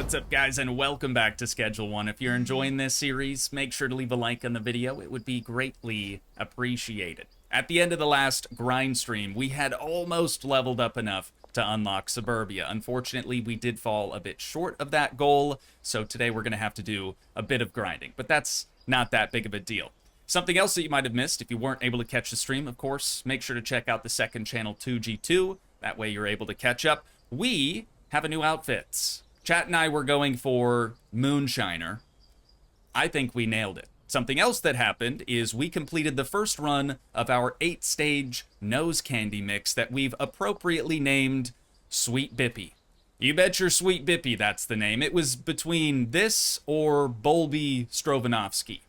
What's up, guys, and welcome back to Schedule 1. If you're enjoying this series, make sure to leave a like on the video. It would be greatly appreciated. At the end of the last grind stream, we had almost leveled up enough to unlock Suburbia. Unfortunately, we did fall a bit short of that goal, so today we're going to have to do a bit of grinding. But that's not that big of a deal. Something else that you might have missed, if you weren't able to catch the stream, of course, make sure to check out the second channel, Toogii 2. That way you're able to catch up. We have a new outfits. Chat and I were going for Moonshiner. I think we nailed it. Something else that happened is we completed the first run of our 8-stage nose candy mix that we've appropriately named Sweet Bippy. You bet your Sweet Bippy that's the name. It was between this or Bolby Strovanovsky.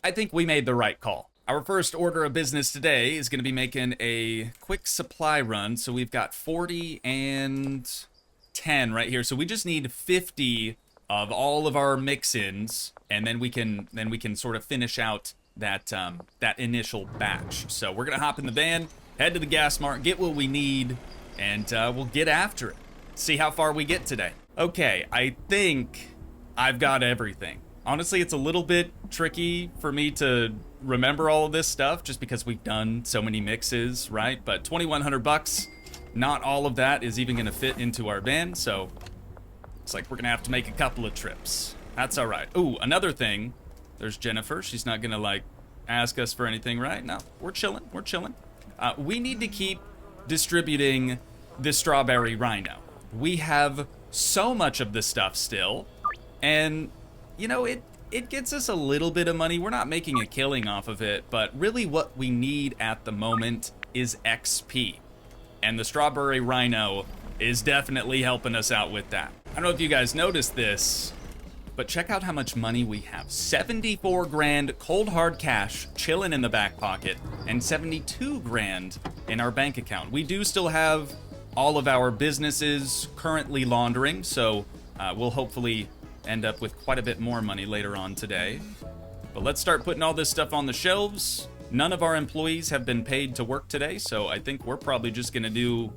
I think we made the right call. Our first order of business today is going to be making a quick supply run. So we've got 40 and 10 right here. So we just need 50 of all of our mix-ins, and then we can sort of finish out that that initial batch. So we're gonna hop in the van, head to the gas mart, get what we need, and we'll get after it. See how far we get today. Okay, I think I've got everything. Honestly, it's a little bit tricky for me to remember all of this stuff just because we've done so many mixes, right? But 2,100 bucks. Not all of that is even gonna fit into our van, so looks like we're gonna have to make a couple of trips. That's all right. Ooh, another thing. There's Jennifer. She's not gonna like ask us for anything, right? No, we're chilling. We're chilling. We need to keep distributing the strawberry rhino. We have so much of this stuff still, and you know it gets us a little bit of money. We're not making a killing off of it, but really what we need at the moment is XP. And the strawberry rhino is definitely helping us out with that. I don't know if you guys noticed this, but check out how much money we have. 74 grand cold hard cash chilling in the back pocket and 72 grand in our bank account. We do still have all of our businesses currently laundering, so we'll hopefully end up with quite a bit more money later on today. But let's start putting all this stuff on the shelves. None of our employees have been paid to work today, so I think we're probably just gonna do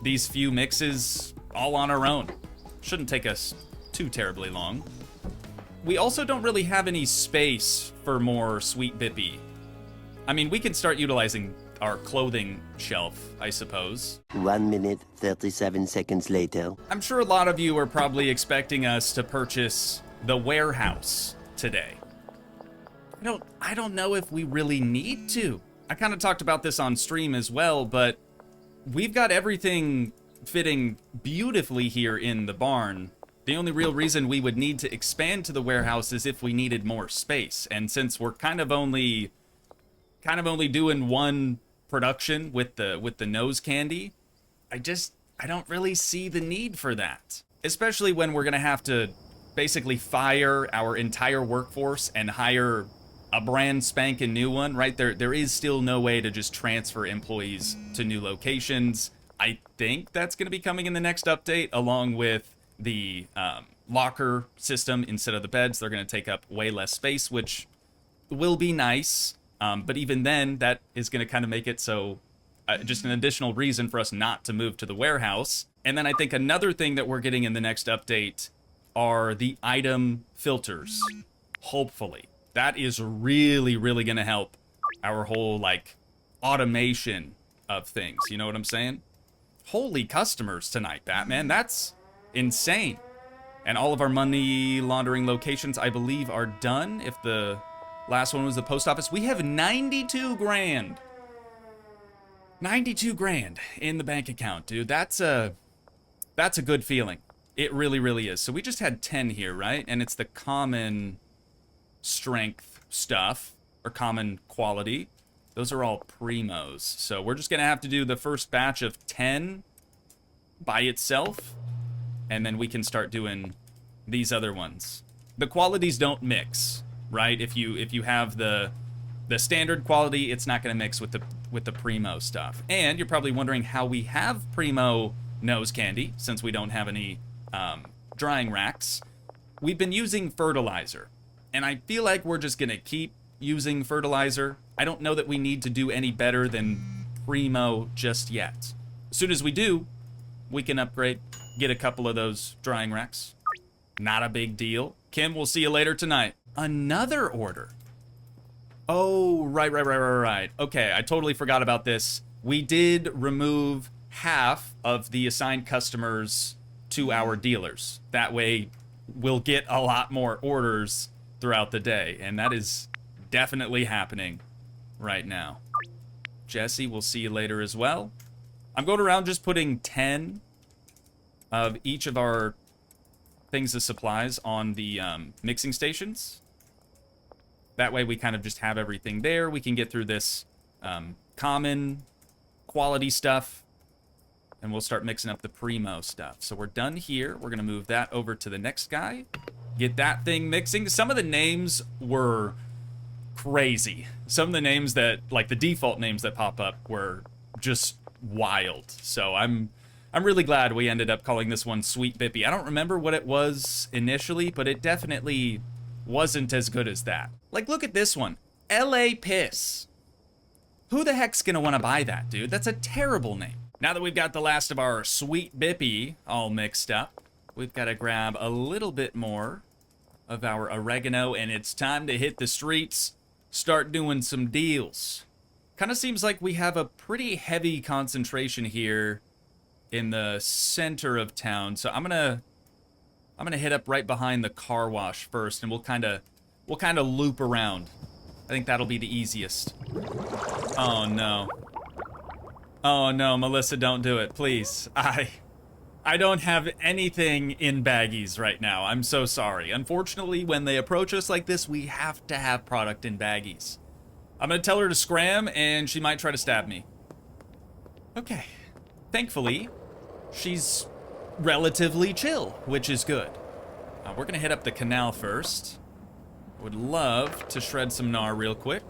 these few mixes all on our own. Shouldn't take us too terribly long. We also don't really have any space for more Sweet Bippy. I mean, we can start utilizing our clothing shelf, I suppose. 1 minute, 37 seconds later. I'm sure a lot of you are probably expecting us to purchase the warehouse today. I don't know if we really need to. I kind of talked about this on stream as well, but we've got everything fitting beautifully here in the barn. The only real reason we would need to expand to the warehouse is if we needed more space. And since we're kind of only doing one production with the nose candy, I don't really see the need for that. Especially when we're gonna have to basically fire our entire workforce and hire a brand spanking new one, right? There is still no way to just transfer employees to new locations. I think that's going to be coming in the next update, along with the locker system instead of the beds. They're going to take up way less space, which will be nice. But even then, that is going to kind of make it so just an additional reason for us not to move to the warehouse. And then I think another thing that we're getting in the next update are the item filters, hopefully. That is really, really going to help our whole, like, automation of things. You know what I'm saying? Holy customers tonight, Batman. That's insane. And all of our money laundering locations, I believe, are done. If the last one was the post office, we have 92 grand. 92 grand in the bank account, dude. That's a good feeling. It really, really is. So we just had 10 here, right? And it's the common strength stuff, or common quality. Those are all primos. So we're just gonna have to do the first batch of 10 by itself, and then we can start doing these other ones. The qualities don't mix, right? If you have the standard quality, it's not gonna mix with the primo stuff. And you're probably wondering how we have primo nose candy, since we don't have any drying racks. We've been using fertilizer. And I feel like we're just gonna keep using fertilizer. I don't know that we need to do any better than primo just yet. As soon as we do, we can upgrade, get a couple of those drying racks. Not a big deal. Kim, we'll see you later tonight. Another order. Oh, right. Okay, I totally forgot about this. We did remove half of the assigned customers to our dealers. That way, we'll get a lot more orders throughout the day, and that is definitely happening right now. Jesse, we'll see you later as well. I'm going around just putting 10 of each of our things as supplies on the mixing stations. That way we kind of just have everything there. We can get through this common quality stuff, and we'll start mixing up the primo stuff. So we're done here. We're going to move that over to the next guy. Get that thing mixing. Some of the names were crazy. Some of the names that, like the default names that pop up, were just wild. So I'm really glad we ended up calling this one Sweet Bippy. I don't remember what it was initially, but it definitely wasn't as good as that. Like, look at this one. LA Piss. Who the heck's gonna want to buy that, dude? That's a terrible name. Now that we've got the last of our Sweet Bippy all mixed up, we've got to grab a little bit more of our oregano, and it's time to hit the streets, start doing some deals. Kind of seems like we have a pretty heavy concentration here in the center of town, so I'm gonna hit up right behind the car wash first, and we'll kind of loop around. I think that'll be the easiest. Oh no. Oh no, Melissa, don't do it, please. I don't have anything in baggies right now. I'm so sorry. Unfortunately, when they approach us like this, we have to have product in baggies. I'm gonna tell her to scram, and she might try to stab me. Okay. Thankfully, she's relatively chill, which is good. We're gonna hit up the canal first. Would love to shred some gnar real quick.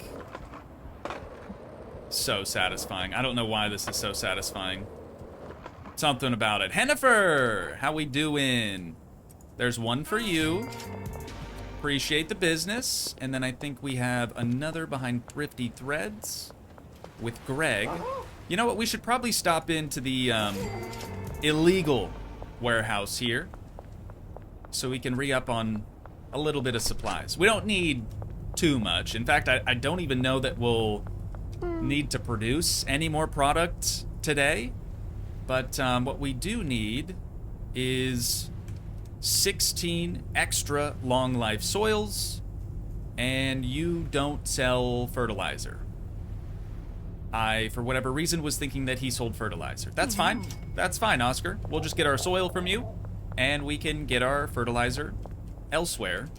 So satisfying. I don't know why this is so satisfying. Something about it. Hennifer, how we doing? There's one for you. Appreciate the business. And then I think we have another behind Thrifty Threads with Greg. You know what? We should probably stop into the illegal warehouse here so we can re-up on a little bit of supplies. We don't need too much. In fact, I don't even know that we'll need to produce any more product today. But what we do need is 16 extra long life soils, and you don't sell fertilizer. I, for whatever reason, was thinking that he sold fertilizer. That's fine. That's fine, Oscar. We'll just get our soil from you, and we can get our fertilizer elsewhere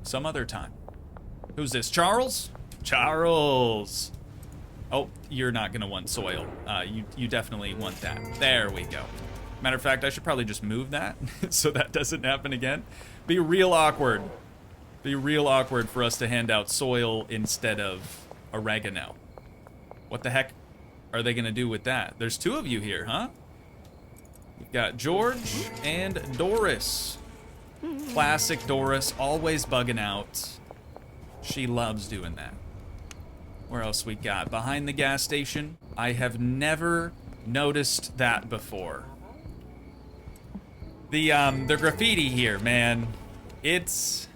some other time. Who's this, Charles? Charles! Oh, you're not gonna want soil. You definitely want that. There we go. Matter of fact, I should probably just move that so that doesn't happen again. Be real awkward. Be real awkward for us to hand out soil instead of oregano. What the heck are they gonna do with that? There's two of you here, huh? We've got George and Doris. Classic Doris, always bugging out. She loves doing that. Where else we got? Behind the gas station. I have never noticed that before. The graffiti here, man. It's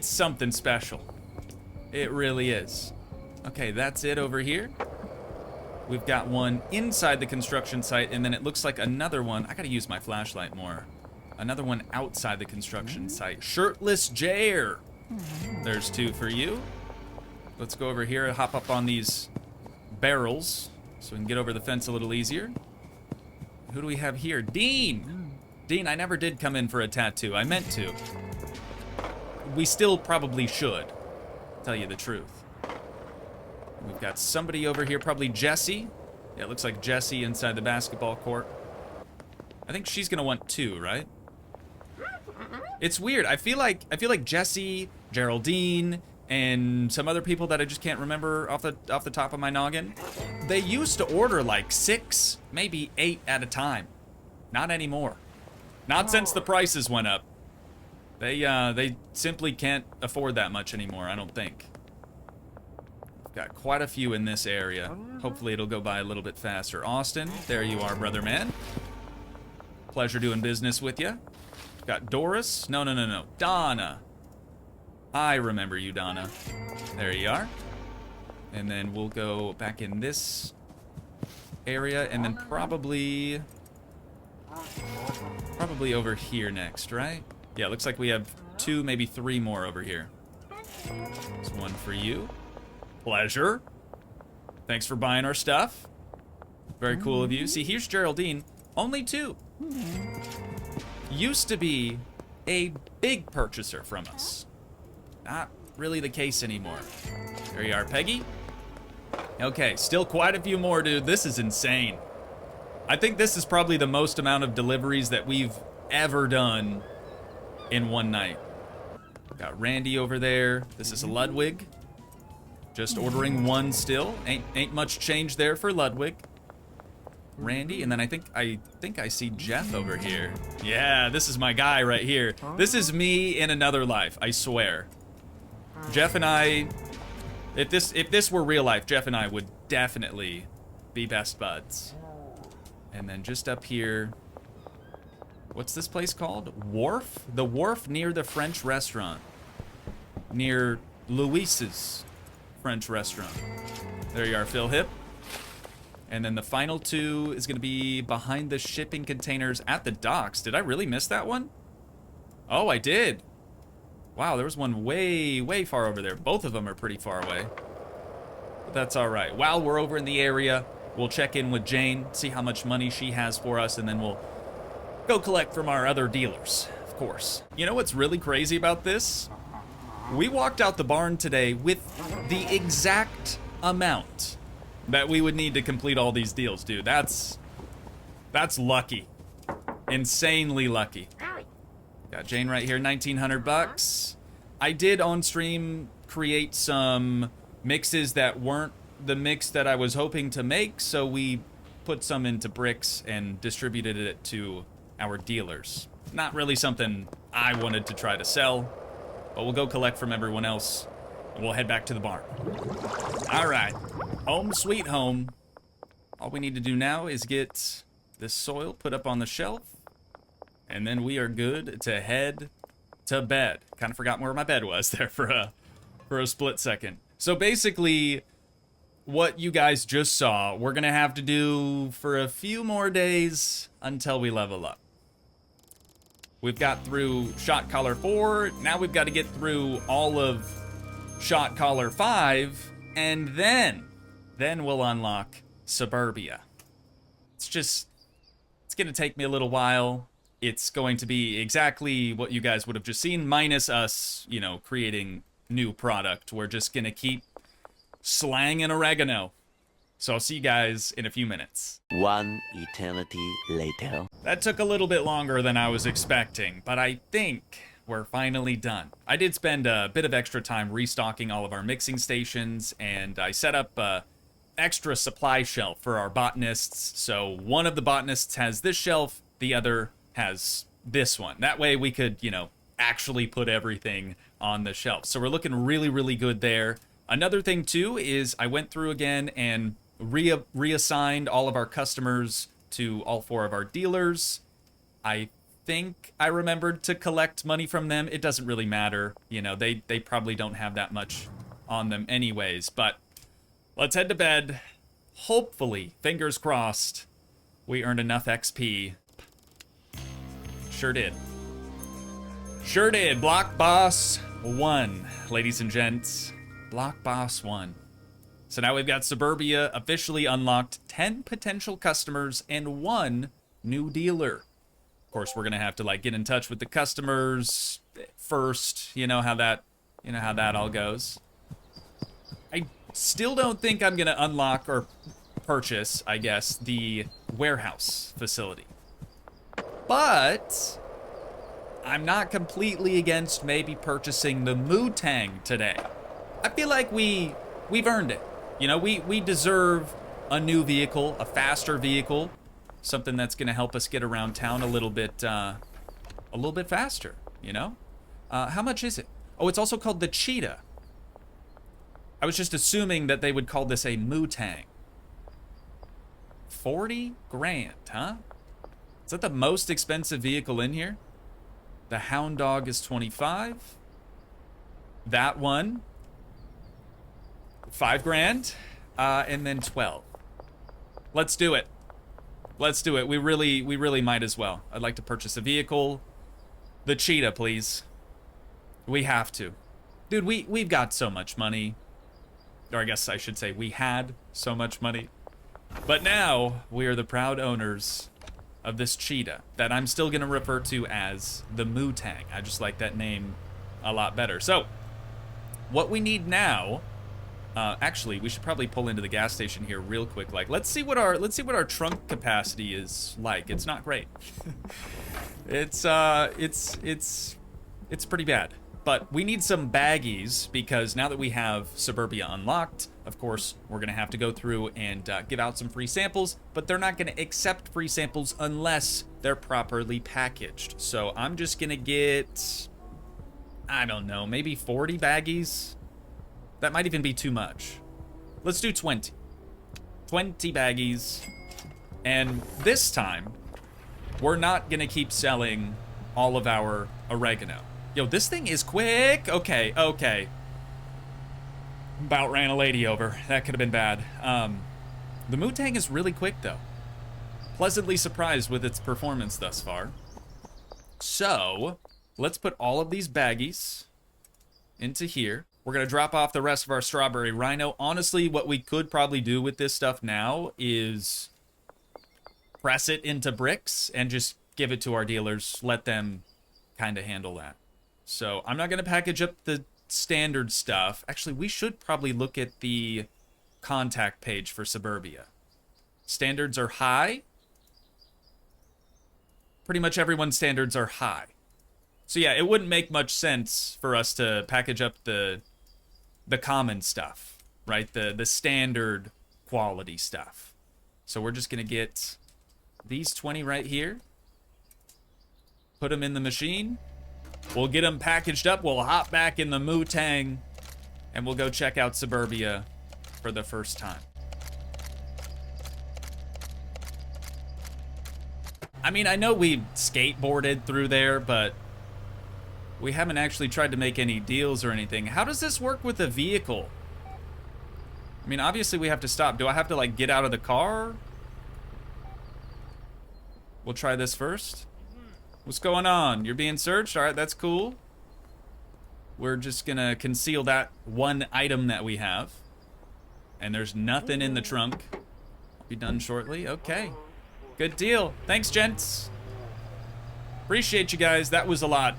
something special. It really is. Okay, that's it over here. We've got one inside the construction site, and then it looks like another one. I gotta use my flashlight more. Another one outside the construction site. Shirtless Jair. There's two for you. Let's go over here and hop up on these barrels so we can get over the fence a little easier. Who do we have here? Dean! Dean, I never did come in for a tattoo. I meant to. We still probably should, tell you the truth. We've got somebody over here, probably Jessie. Yeah, it looks like Jessie inside the basketball court. I think she's gonna want two, right? It's weird. I feel like Jessie, Geraldine, and some other people that I just can't remember off the top of my noggin. They used to order like 6, maybe 8 at a time. Not anymore. Not since the prices went up. They simply can't afford that much anymore, I don't think. We've got quite a few in this area. Hopefully it'll go by a little bit faster. Austin, there you are, brother man. Pleasure doing business with you. Got Doris. No, no, no, no. Donna. I remember you, Donna. There you are. And then we'll go back in this area, and then probably over here next, right? Yeah, looks like we have 2, maybe 3 more over here. There's one for you. Pleasure. Thanks for buying our stuff. Very cool of you. See, here's Geraldine. Only 2. Used to be a big purchaser from us. Not really the case anymore. There you are, Peggy. Okay, still quite a few more, dude. This is insane. I think this is probably the most amount of deliveries that we've ever done in one night. Got Randy over there. This is a Ludwig. Just ordering 1 still. Ain't much change there for Ludwig. Randy, and then I think I see Jeff over here. Yeah, this is my guy right here. This is me in another life, I swear. Jeff and I, if this were real life, Jeff and I would definitely be best buds. And then just up here, what's this place called? Wharf? The Wharf near the French restaurant. Near Luis's French restaurant. There you are, Phil Hip. And then the final 2 is going to be behind the shipping containers at the docks. Did I really miss that one? Oh, I did. Wow, there was one way, way far over there. Both of them are pretty far away. But that's all right. While we're over in the area, we'll check in with Jane, see how much money she has for us, and then we'll go collect from our other dealers, of course. You know what's really crazy about this? We walked out the barn today with the exact amount that we would need to complete all these deals, dude. That's lucky. Insanely lucky. Got Jane right here, 1,900 bucks. I did on stream create some mixes that weren't the mix that I was hoping to make, so we put some into bricks and distributed it to our dealers. Not really something I wanted to try to sell, but we'll go collect from everyone else, and we'll head back to the barn. All right, home sweet home. All we need to do now is get this soil put up on the shelf, and then we are good to head to bed. Kind of forgot where my bed was there for a split second. So basically, what you guys just saw, we're gonna have to do for a few more days until we level up. We've got through Shot Collar 4, now we've got to get through all of Shot Collar 5, and then we'll unlock Suburbia. It's gonna take me a little while. It's going to be exactly what you guys would have just seen, minus us, you know, creating new product. We're just gonna keep slanging oregano. So I'll see you guys in a few minutes. 1 eternity later. That took a little bit longer than I was expecting, but I think we're finally done. I did spend a bit of extra time restocking all of our mixing stations, and I set up a extra supply shelf for our botanists. So one of the botanists has this shelf, the other has this one. That way we could, you know, actually put everything on the shelf. So we're looking really, really good there. Another thing too is I went through again and reassigned all of our customers to all 4 of our dealers. I think I remembered to collect money from them. It doesn't really matter. You know, they probably don't have that much on them anyways, but let's head to bed. Hopefully, fingers crossed, we earned enough XP. Sure did. Sure did. Block Boss 1, ladies and gents. Block Boss 1. So now we've got Suburbia officially unlocked, 10 potential customers and 1 new dealer. Of course, we're gonna have to like get in touch with the customers first. You know how that all goes. I still don't think I'm gonna unlock or purchase, I guess, the warehouse facility. But I'm not completely against maybe purchasing the Mootang today. I feel like we've earned it. You know, we deserve a new vehicle, a faster vehicle, something that's going to help us get around town a little bit faster, you know? How much is it? Oh, it's also called the Cheetah. I was just assuming that they would call this a Mootang. 40 grand, huh? Is that the most expensive vehicle in here? The hound dog is 25. That one, 5 grand. And then 12. Let's do it. Let's do it. We really might as well. I'd like to purchase a vehicle. The cheetah, please. We have to. Dude, we've got so much money. Or I guess I should say we had so much money. But now, we are the proud owners of this cheetah that I'm still going to refer to as the Mootang. I just like that name a lot better. So, what we need now... actually, we should probably pull into the gas station here real quick. Like, let's see what our trunk capacity is like. It's not great. It's pretty bad. But we need some baggies because now that we have Suburbia unlocked, of course, we're gonna have to go through and give out some free samples. But they're not gonna accept free samples unless they're properly packaged. So I'm just gonna get, I don't know, maybe 40 baggies. That might even be too much. Let's do 20. 20 baggies. And this time, we're not gonna keep selling all of our oregano. Yo, this thing is quick. Okay, okay. About ran a lady over. That could have been bad. The Mootang is really quick, though. Pleasantly surprised with its performance thus far. So, let's put all of these baggies into here. We're going to drop off the rest of our strawberry rhino. Honestly, what we could probably do with this stuff now is press it into bricks and just give it to our dealers. Let them kind of handle that. So I'm not going to package up the standard stuff. Actually, we should probably look at the contact page for Suburbia. Standards are high. Pretty much everyone's standards are high. So yeah, it wouldn't make much sense for us to package up the common stuff, right? The standard quality stuff. So we're just going to get these 20 right here. Put them in the machine. We'll get them packaged up. We'll hop back in the Mootang. And we'll go check out Suburbia for the first time. I mean, I know we skateboarded through there, but we haven't actually tried to make any deals or anything. How does this work with a vehicle? I mean, obviously we have to stop. Do I have to, like, get out of the car? We'll try this first. What's going on? You're being searched? All right, that's cool. We're just gonna conceal that one item that we have. And there's nothing in the trunk. I'll be done shortly. Okay. Good deal. Thanks, gents. Appreciate you guys. That was a lot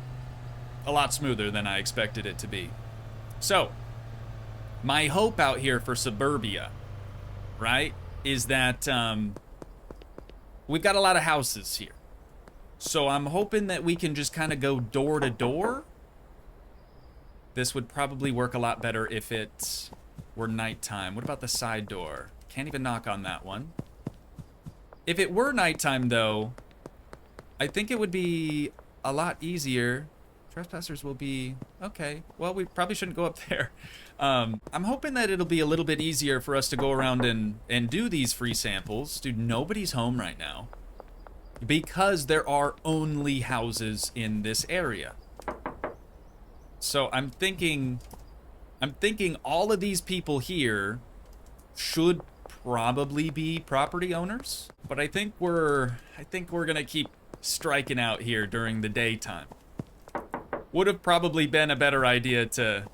smoother than I expected it to be. So, my hope out here for Suburbia, right, is that we've got a lot of houses here. So I'm hoping that we can just kind of go door to door. This would probably work a lot better if it were nighttime. What about the side door? Can't even knock on that one. If it were nighttime, though, I think it would be a lot easier. Trespassers will be... Okay, well, we probably shouldn't go up there. I'm hoping that it'll be a little bit easier for us to go around and do these free samples. Dude, nobody's home right now. Because there are only houses in this area. So I'm thinking all of these people here should probably be property owners. But I think we're gonna keep striking out here during the daytime. Would have probably been a better idea to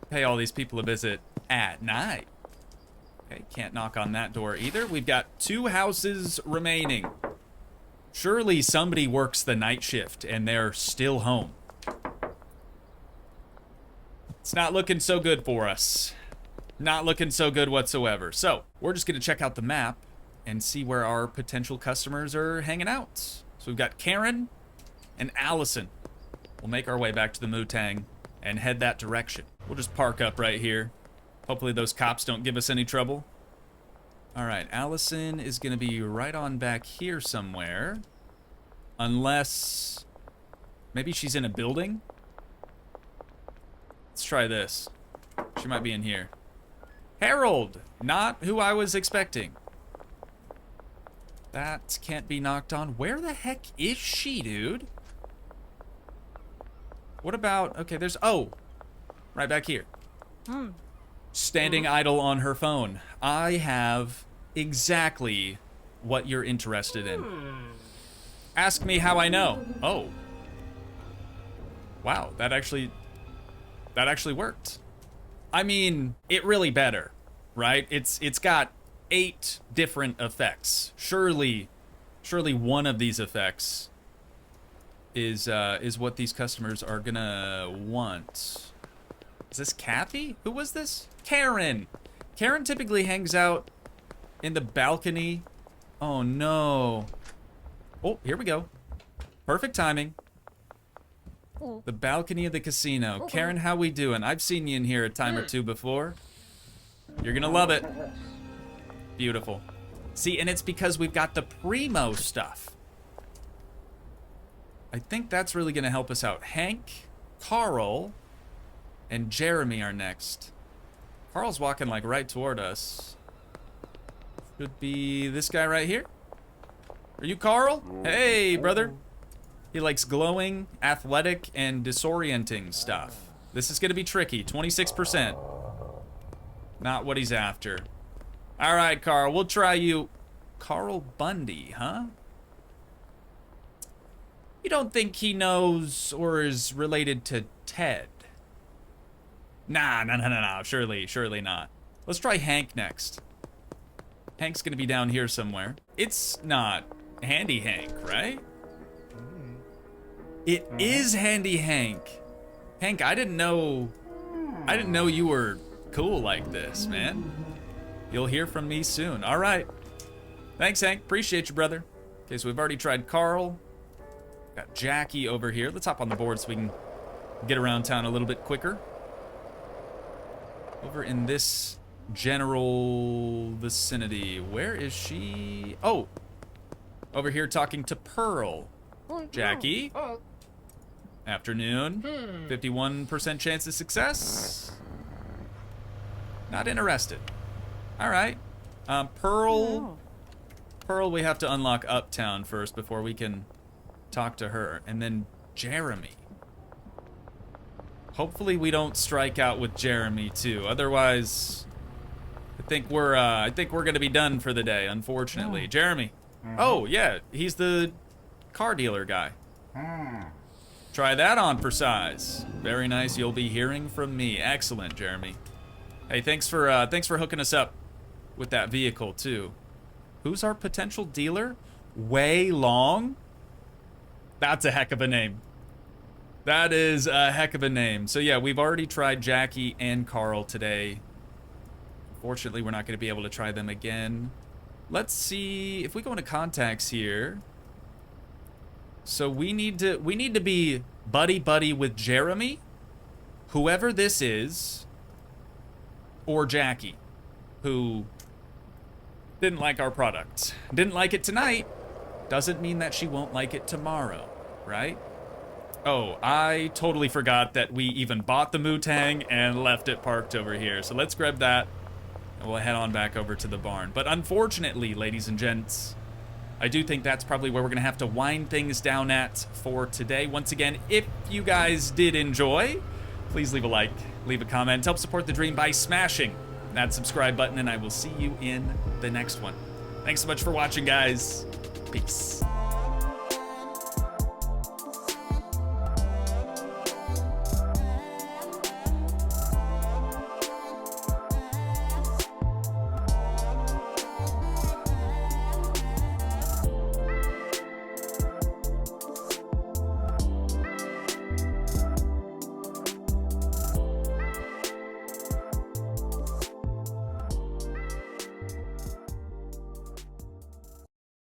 pay all these people a visit at night. Okay, can't knock on that door either. We've got 2 houses remaining. Surely somebody works the night shift and they're still home. It's not looking so good for us. Not looking so good whatsoever. So, we're just going to check out the map and see where our potential customers are hanging out. So we've got Karen and Allison. We'll make our way back to the Mootang and head that direction. We'll just park up right here. Hopefully those cops don't give us any trouble. Alright, Allison is going to be right on back here somewhere. Unless... maybe she's in a building? Let's try this. She might be in here. Harold! Not who I was expecting. That can't be knocked on. Where the heck is she, dude? What about, okay, there's, oh, right back here. Standing idle on her phone. I have exactly what you're interested in. Ask me how I know. Oh. Wow, that actually worked. I mean, it really better, right? It's got 8 different effects. Surely one of these effects is what these customers are gonna want. Is this Kathy? Who was this? Karen. Karen typically hangs out in the balcony. Oh no. Oh, here we go. Perfect timing. The balcony of the casino. Karen, how we doing? I've seen you in here a time or two before. You're gonna love it. Beautiful. See, and it's because we've got the primo stuff. I think that's really gonna help us out. Hank, Carl, and Jeremy are next. Carl's walking like right toward us. Should be this guy right here. Are you Carl? Hey, brother. He likes glowing, athletic, and disorienting stuff. This is gonna be tricky. 26%. Not what he's after. All right, Carl, we'll try you. Carl Bundy, huh? You don't think he knows or is related to Ted? Nah, no. Surely not. Let's try Hank next. Hank's gonna be down here somewhere. It's not Handy Hank, right? It is Handy Hank. Hank, I didn't know you were cool like this, man. You'll hear from me soon. All right. Thanks, Hank. Appreciate you, brother. Okay, so we've already tried Carl. Got Jackie over here. Let's hop on the board so we can get around town a little bit quicker. Over in this general vicinity. Where is she? Oh, over here talking to Pearl. Jackie. Afternoon. 51% chance of success. Not interested. All right. Pearl, we have to unlock Uptown first before we can talk to her. And then Jeremy. Hopefully we don't strike out with Jeremy too. Otherwise, I think we're gonna be done for the day, unfortunately. Jeremy. Oh yeah, he's the car dealer guy. Try that on for size. Very nice. You'll be hearing from me. Excellent, Jeremy. Hey, thanks for hooking us up with that vehicle too. Who's our potential dealer? Way Long? That's a heck of a name. That is a heck of a name. So yeah, we've already tried Jackie and Carl today. Fortunately, we're not going to be able to try them again. Let's see if we go into contacts here. So we need to be buddy with Jeremy, whoever this is, or Jackie, who didn't like our product. Didn't like it tonight. Doesn't mean that she won't like it tomorrow, right? Oh, I totally forgot that we even bought the Mootang and left it parked over here. So let's grab that and we'll head on back over to the barn. But unfortunately, ladies and gents, I do think that's probably where we're gonna have to wind things down at for today. Once again, if you guys did enjoy, please leave a like, leave a comment, help support the dream by smashing that subscribe button, and I will see you in the next one. Thanks so much for watching, guys. Peace.